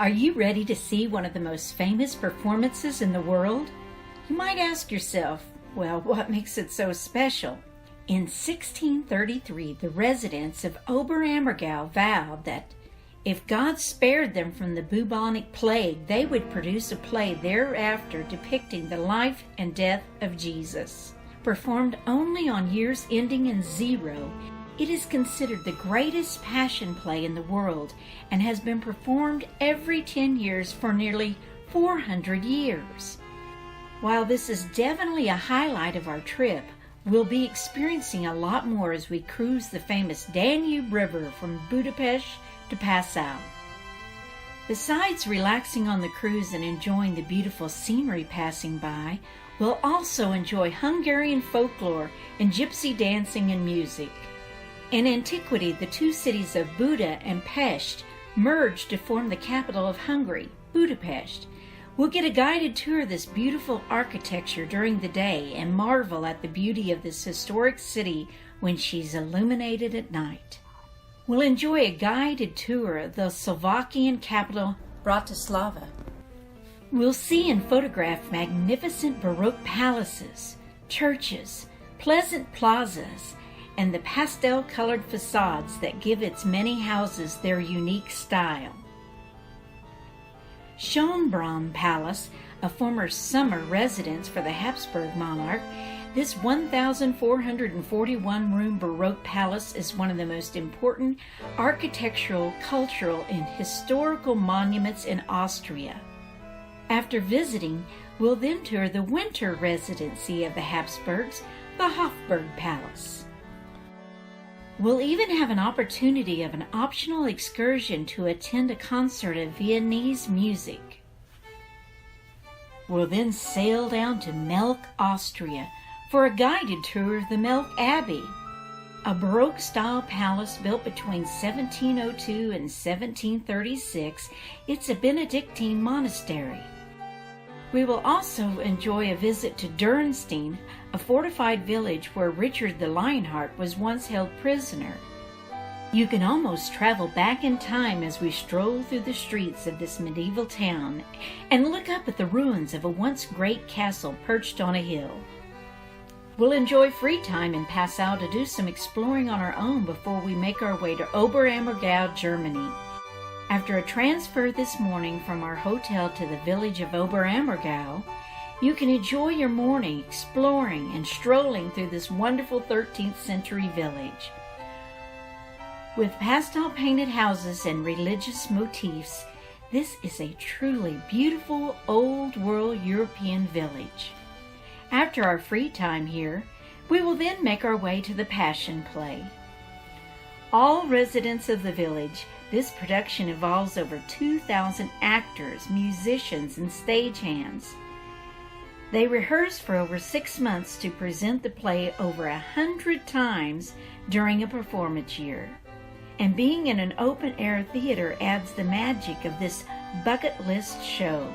Are you ready to see one of the most famous performances in the world? You might ask yourself, well, what makes it so special? In 1633, the residents of Oberammergau vowed that if God spared them from the bubonic plague, they would produce a play thereafter depicting the life and death of Jesus. Performed only on years ending in 0, it is considered the greatest passion play in the world and has been performed every 10 years for nearly 400 years. While this is definitely a highlight of our trip, we'll be experiencing a lot more as we cruise the famous Danube River from Budapest to Passau. Besides relaxing on the cruise and enjoying the beautiful scenery passing by, we'll also enjoy Hungarian folklore and gypsy dancing and music. In antiquity, the two cities of Buda and Pest merged to form the capital of Hungary, Budapest. We'll get a guided tour of this beautiful architecture during the day and marvel at the beauty of this historic city when she's illuminated at night. We'll enjoy a guided tour of the Slovakian capital, Bratislava. We'll see and photograph magnificent Baroque palaces, churches, pleasant plazas, and the pastel-colored facades that give its many houses their unique style. Schönbrunn Palace, a former summer residence for the Habsburg monarch, this 1,441-room Baroque palace is one of the most important architectural, cultural, and historical monuments in Austria. After visiting, we'll then tour the winter residency of the Habsburgs, the Hofburg Palace. We'll even have an opportunity of an optional excursion to attend a concert of Viennese music. We'll then sail down to Melk, Austria, for a guided tour of the Melk Abbey, a Baroque-style palace built between 1702 and 1736. It's a Benedictine monastery. We will also enjoy a visit to Dürnstein, a fortified village where Richard the Lionheart was once held prisoner. You can almost travel back in time as we stroll through the streets of this medieval town and look up at the ruins of a once great castle perched on a hill. We'll enjoy free time in Passau to do some exploring on our own before we make our way to Oberammergau, Germany. After a transfer this morning from our hotel to the village of Oberammergau, you can enjoy your morning exploring and strolling through this wonderful 13th century village. With pastel-painted houses and religious motifs, this is a truly beautiful old-world European village. After our free time here, we will then make our way to the Passion Play. All residents of the village, this production involves over 2,000 actors, musicians, and stagehands. They rehearse for over 6 months to present the play over 100 times during a performance year. And being in an open-air theater adds the magic of this bucket list show.